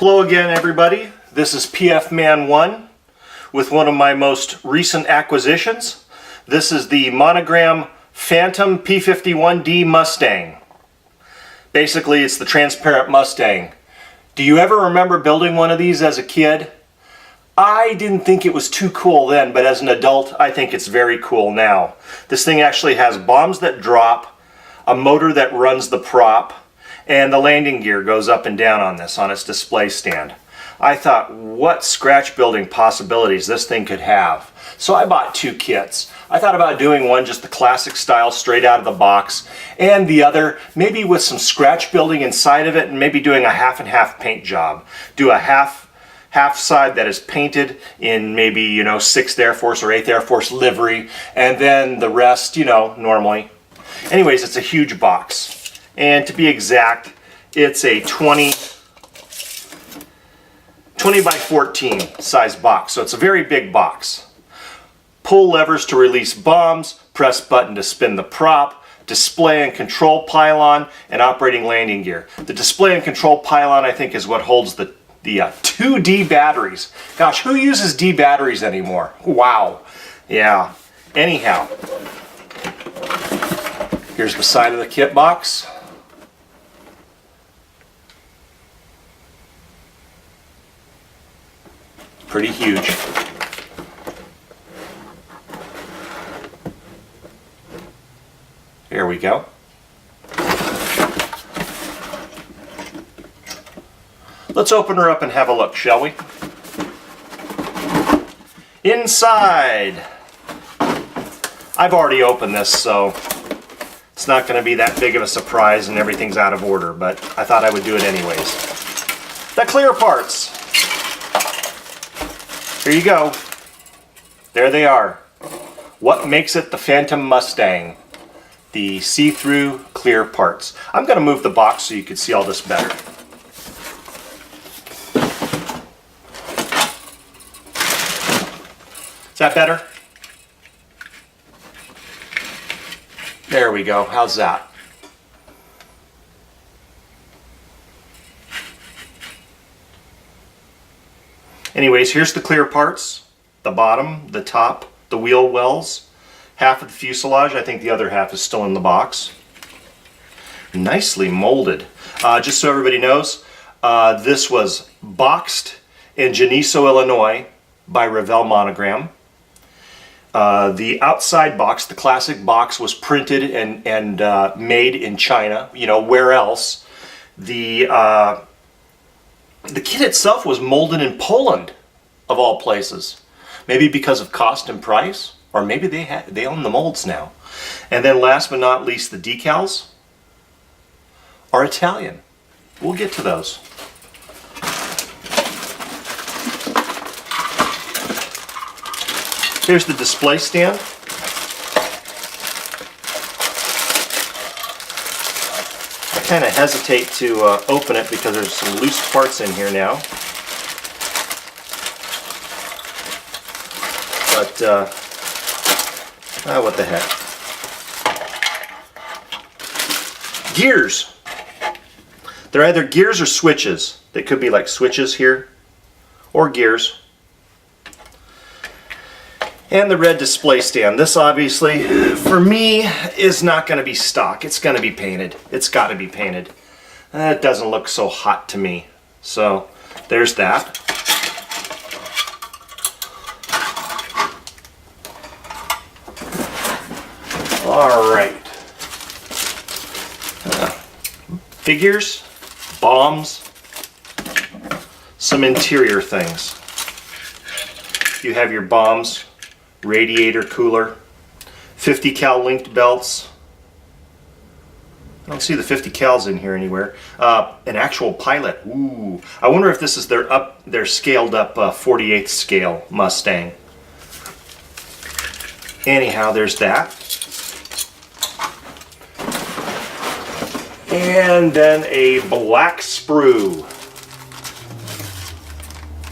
Hello again, everybody. This is PF Man 1 with one of my most recent acquisitions. This is the monogram Phantom P-51D Mustang. Basically, it's the transparent Mustang. Do you ever remember building one of these as a kid? I didn't think it was too cool then, but as an adult, I think it's very cool now. This thing actually has bombs that drop, a motor that runs the prop, and the landing gear goes up and down on this, on its display stand. I thought, what scratch building possibilities this thing could have. So I bought two kits. I thought about doing one just the classic style, straight out of the box, and the other maybe with some scratch building inside of it, and maybe doing a half and half paint job. Do a half side that is painted in maybe, 6th Air Force or 8th Air Force livery, and then the rest, normally. Anyways, it's a huge box. And to be exact, it's a 20 by 14 size box, so it's a very big box. Pull levers to release bombs, press button to spin the prop, display and control pylon, and operating landing gear. The display and control pylon, I think, is what holds the two D batteries. Gosh, who uses D batteries anymore? Wow. Yeah. Anyhow, here's the side of the kit box. Pretty huge. Here we go. Let's open her up and have a look, shall we? Inside. I've already opened this, so it's not going to be that big of a surprise and everything's out of order, but I thought I would do it anyways. The clear parts. Here you go. There they are. What makes it the Phantom Mustang? The see-through clear parts. I'm going to move the box so you can see all this better. Is that better? There we go. How's that? Anyways, here's the clear parts. The bottom, the top, the wheel wells, half of the fuselage. I think the other half is still in the box. Nicely molded. Just so everybody knows, this was boxed in Geneseo, Illinois by Revell Monogram. The outside box, the classic box, was printed and made in China. Where else? The kit itself was molded in Poland, of all places. Maybe because of cost and price, or maybe they own the molds now. And then last but not least, the decals are Italian. We'll get to those. Here's the display stand. I kind of hesitate to open it because there's some loose parts in here now. But, what the heck. Gears. They're either gears or switches. They could be like switches here, or gears. And the red display stand. This obviously, for me, is not going to be stock. It's going to be painted. It's got to be painted. That doesn't look so hot to me. So, there's that. Alright. Figures, bombs, some interior things. You have your bombs, radiator cooler, 50 cal linked belts. I don't see the 50 cals in here anywhere. An actual pilot. Ooh. I wonder if this is their scaled up 48th scale Mustang. Anyhow, there's that. And then a black sprue.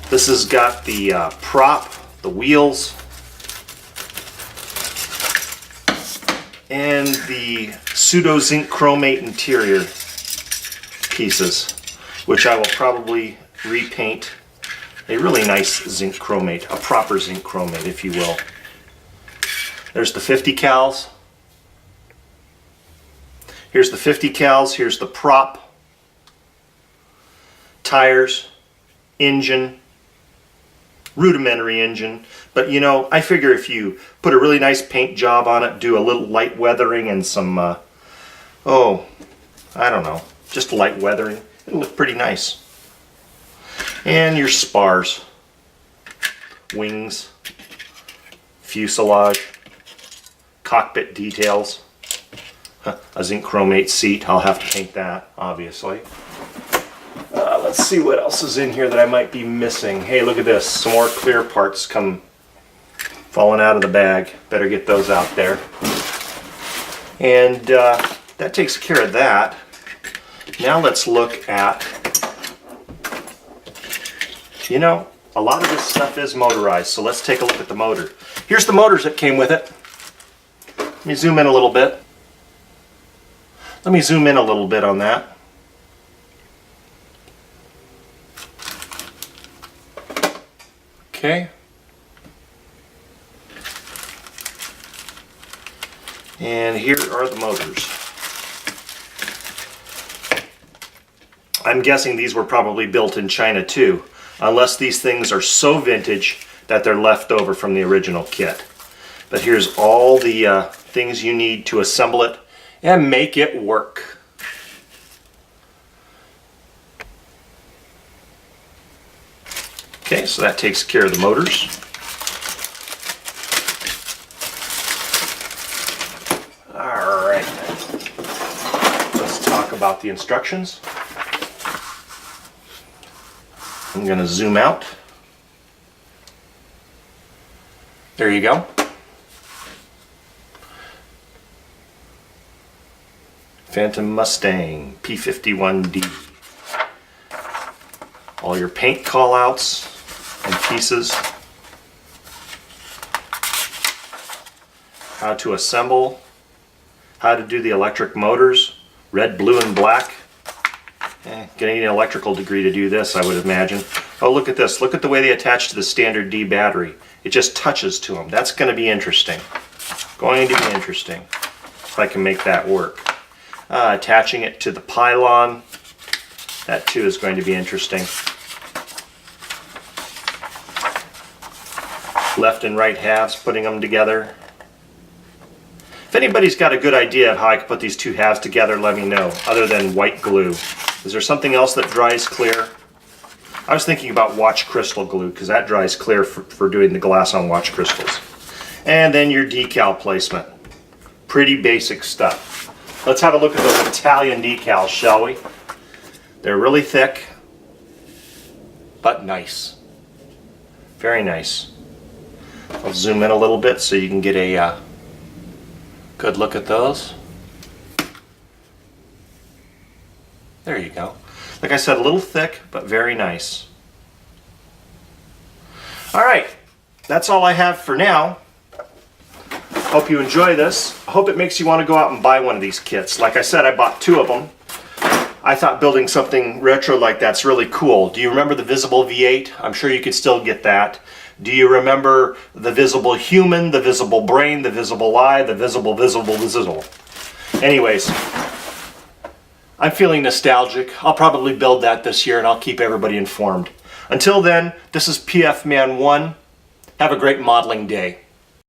This has got the prop, the wheels, and the pseudo zinc chromate interior pieces, which I will probably repaint a really nice zinc chromate, a proper zinc chromate, if you will. There's the 50 cals. Here's the 50 cals. Here's the prop, tires, engine, rudimentary engine. But you know, I figure if you put a really nice paint job on it, do a little light weathering and some, I don't know, just light weathering, it'll look pretty nice. And your spars, wings, fuselage, cockpit details, a zinc chromate seat. I'll have to paint that, obviously. Let's see what else is in here that I might be missing. Hey, look at this. Some more clear parts come falling out of the bag. Better get those out there. And that takes care of that. Now let's look at, you know, a lot of this stuff is motorized, so let's take a look at the motor. Here's the motors that came with it. Let me zoom in a little bit. Let me zoom in a little bit on that. Okay. And here are the motors. I'm guessing these were probably built in China too, unless these things are so vintage that they're left over from the original kit. But here's all the things you need to assemble it and make it work. Okay, so that takes care of the motors. All right, let's talk about the instructions. I'm going to zoom out. There you go. Phantom Mustang P-51D. All your paint callouts and pieces. How to assemble. How to do the electric motors. Red, blue, and black. Gonna need an electrical degree to do this, I would imagine. Oh, look at this. Look at the way they attach to the standard D battery. It just touches to them. That's going to be interesting. Going to be interesting. If I can make that work. Attaching it to the pylon. That too is going to be interesting. Left and right halves, putting them together. If anybody's got a good idea of how I can put these two halves together, let me know, other than white glue. Is there something else that dries clear? I was thinking about watch crystal glue, because that dries clear for doing the glass on watch crystals. And then your decal placement. Pretty basic stuff. Let's have a look at those Italian decals, shall we? They're really thick, but nice. Very nice. I'll zoom in a little bit so you can get a good look at those. There you go. Like I said, a little thick, but very nice. Alright, that's all I have for now. Hope you enjoy this. I hope it makes you want to go out and buy one of these kits. Like I said, I bought 2 of them. I thought building something retro like that's really cool. Do you remember the Visible V8? I'm sure you could still get that. Do you remember the Visible Human, the Visible Brain, the Visible Eye, the Visible. Anyways, I'm feeling nostalgic. I'll probably build that this year and I'll keep everybody informed. Until then, this is PF Man 1. Have a great modeling day.